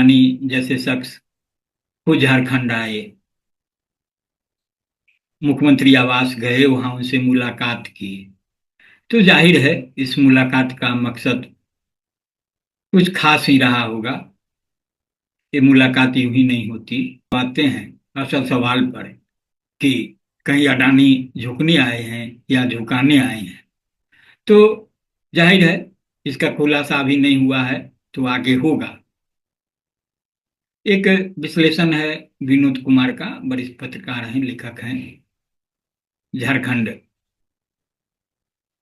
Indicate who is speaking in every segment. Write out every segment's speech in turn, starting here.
Speaker 1: अडानी जैसे शख्स वो झारखंड आए, मुख्यमंत्री आवास गए, वहां उनसे मुलाकात की। तो जाहिर है इस मुलाकात का मकसद कुछ खास ही रहा होगा। ये मुलाकात यूं ही नहीं होती। आते हैं असल सवाल पर कि कहीं अडानी झुकने आए हैं या झुकाने आए हैं। तो जाहिर है इसका खुलासा अभी नहीं हुआ है, तो आगे होगा। एक विश्लेषण है विनोद कुमार का, वरिष्ठ पत्रकार हैं, लेखक हैं, झारखंड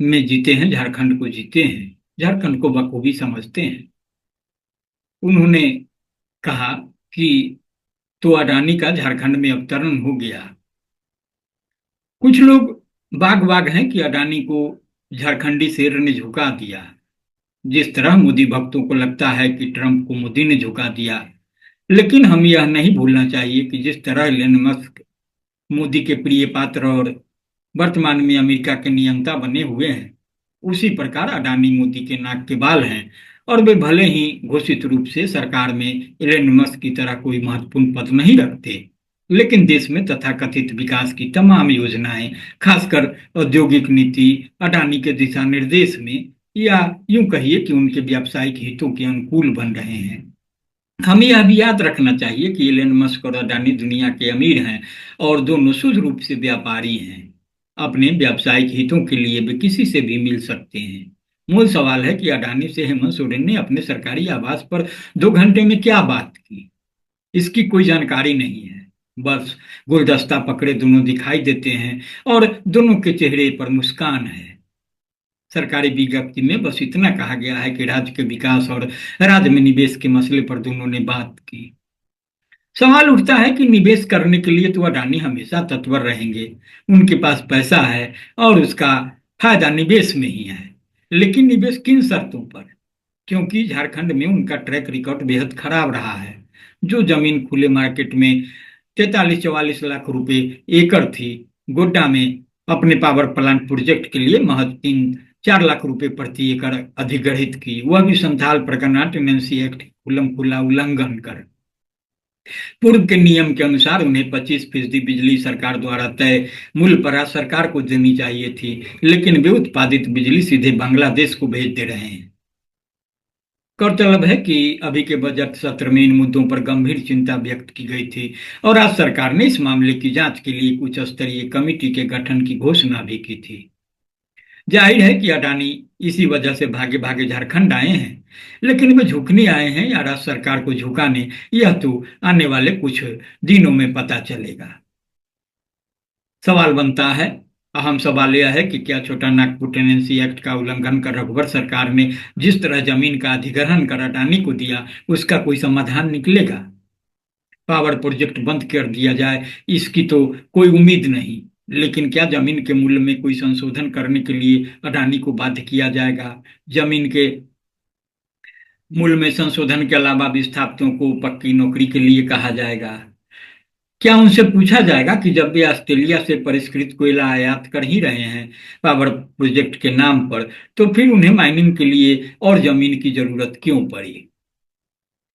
Speaker 1: में जीते हैं, झारखंड को जीते हैं, झारखंड को बखूबी समझते हैं। उन्होंने कहा कि तो अडानी का झारखंड में अवतरण हो गया। कुछ लोग बाग बाग हैं कि अडानी को झारखंडी शेर ने झुका दिया, जिस तरह मोदी भक्तों को लगता है कि ट्रंप को मोदी ने झुका दिया। लेकिन हम यह नहीं भूलना चाहिए कि जिस तरह एलन मस्क मोदी के प्रिय पात्र और वर्तमान में अमेरिका के नियंता बने हुए हैं, उसी प्रकार अडानी मोदी के नाक के बाल हैं। और वे भले ही घोषित रूप से सरकार में एलन मस्क की तरह कोई महत्वपूर्ण पद नहीं रखते, लेकिन देश में तथाकथित विकास की तमाम योजनाएं, खासकर औद्योगिक नीति, अडानी के दिशा निर्देश में, या यूं कहिए कि उनके व्यावसायिक हितों के अनुकूल बन रहे हैं। हमें यह भी याद रखना चाहिए कि एलन मस्क और अडानी दुनिया के अमीर हैं और दोनों शुद्ध रूप से व्यापारी हैं। अपने व्यावसायिक हितों के लिए वे किसी से भी मिल सकते हैं। मूल सवाल है कि अडानी से हेमंत सोरेन ने अपने सरकारी आवास पर 2 घंटे में क्या बात की, इसकी कोई जानकारी नहीं है। बस गुलदस्ता पकड़े दोनों दिखाई देते हैं और दोनों के चेहरे पर मुस्कान है। सरकारी विज्ञप्ति में बस इतना कहा गया है कि राज्य के विकास और राज्य में निवेश के मसले पर दोनों ने बात की। सवाल उठता है कि निवेश करने के लिए तो अडानी हमेशा तत्पर रहेंगे, उनके पास पैसा है और उसका फायदा निवेश में ही है। लेकिन निवेश किन शर्तों पर? क्योंकि झारखंड में उनका ट्रैक रिकॉर्ड बेहद खराब रहा है। जो जमीन खुले मार्केट में 43-44 लाख रुपए एकड़ थी, गोड्डा में अपने पावर प्लांट प्रोजेक्ट के लिए महज 3-4 लाख रुपए प्रति एकड़ अधिग्रहित की, वह भी संथाल परगना टेनेंसी एक्ट खुल्लम खुल्ला उल्लंघन कर। पूर्व के नियम के अनुसार उन्हें 25% बिजली सरकार द्वारा तय मूल्य पर राज्य सरकार को देनी चाहिए थी, लेकिन वे उत्पादित बिजली सीधे बांग्लादेश को भेज दे रहे हैं। गौरतलब है कि अभी के बजट सत्र में इन मुद्दों पर गंभीर चिंता व्यक्त की गई थी और राज्य सरकार ने इस मामले की जांच के लिए उच्च स्तरीय कमेटी के गठन की घोषणा भी की थी। जाहिर है कि अडानी इसी वजह से भागे भागे झारखंड आए हैं, लेकिन वे झुकने आए हैं या राज्य सरकार को झुकाने, यह तो आने वाले कुछ दिनों में पता चलेगा। सवाल बनता है, अहम सवाल यह है कि क्या छोटा नागपुर टेनेंसी एक्ट का उल्लंघन कर रघुवर सरकार ने जिस तरह जमीन का अधिग्रहण कर अडानी को दिया, उसका कोई समाधान निकलेगा? पावर प्रोजेक्ट बंद कर दिया जाए, इसकी तो कोई उम्मीद नहीं। लेकिन क्या जमीन के मूल्य में कोई संशोधन करने के लिए अडानी को बाध्य किया जाएगा? जमीन के मूल्य में संशोधन के अलावा विस्थापितों को पक्की नौकरी के लिए कहा जाएगा? क्या उनसे पूछा जाएगा कि जब वे ऑस्ट्रेलिया से परिष्कृत कोयला आयात कर ही रहे हैं पावर प्रोजेक्ट के नाम पर, तो फिर उन्हें माइनिंग के लिए और जमीन की जरूरत क्यों पड़ी?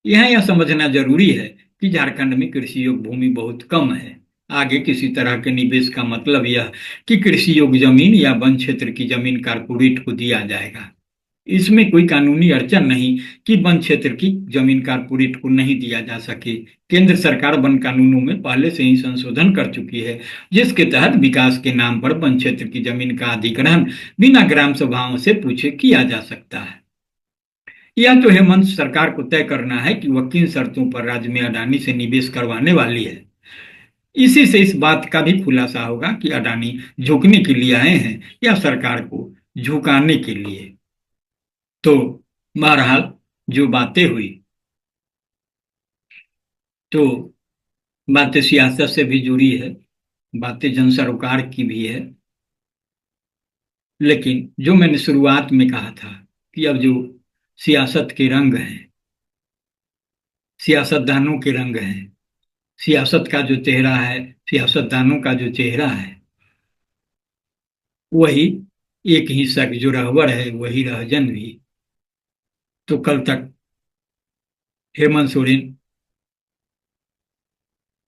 Speaker 1: यहाँ यह समझना जरूरी है कि झारखंड में कृषि योग्य भूमि बहुत कम है। आगे किसी तरह के निवेश का मतलब यह कि कृषि योग्य जमीन या वन क्षेत्र की जमीन कारपोरेट को दिया जाएगा। इसमें कोई कानूनी अड़चन नहीं कि वन क्षेत्र की जमीन कारपोरेट को नहीं दिया जा सके। केंद्र सरकार वन कानूनों में पहले से ही संशोधन कर चुकी है, जिसके तहत विकास के नाम पर वन क्षेत्र की जमीन का अधिग्रहण बिना ग्राम सभाओं से पूछे किया जा सकता है। यह तो हेमंत सरकार को तय करना है कि वह किन शर्तों पर राज्य में अडानी से निवेश करवाने वाली है। इसी से इस बात का भी खुलासा होगा कि अडानी झुकने के लिए आए हैं या सरकार को झुकाने के लिए। तो बहरहाल जो बातें हुई, तो बातें सियासत से भी जुड़ी है, बातें जन सरोकार की भी है। लेकिन जो मैंने शुरुआत में कहा था कि अब जो सियासत के रंग हैं, सियासतदानों के रंग हैं, सियासत का जो चेहरा है, सियासतदानों का जो चेहरा है, वही एक ही शख्स जो रहबर है वही रहजन भी। तो कल तक हेमंत सोरेन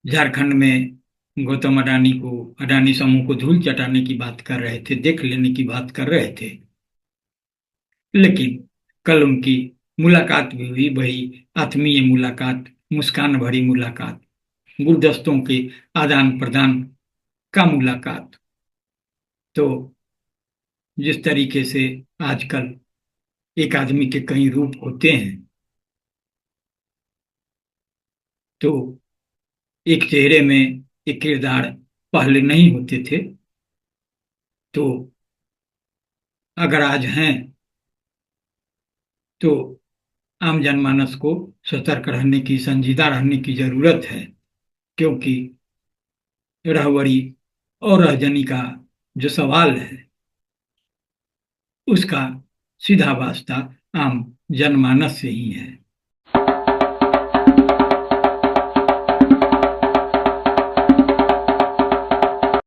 Speaker 1: झारखंड में गौतम अडानी को, अडानी समूह को धूल चटाने की बात कर रहे थे, देख लेने की बात कर रहे थे। लेकिन कल उनकी मुलाकात भी हुई, वही आत्मीय मुलाकात, मुस्कान भरी मुलाकात, गुलदस्तों के आदान प्रदान का मुलाकात। तो जिस तरीके से आजकल एक आदमी के कई रूप होते हैं, तो एक चेहरे में एक किरदार पहले नहीं होते थे। तो अगर आज हैं, तो आम जनमानस को सतर्क रहने की, संजीदा रहने की जरूरत है। क्योंकि रहबरी और रहजनी का जो सवाल है, उसका सीधा वास्ता आम जनमानस से ही है।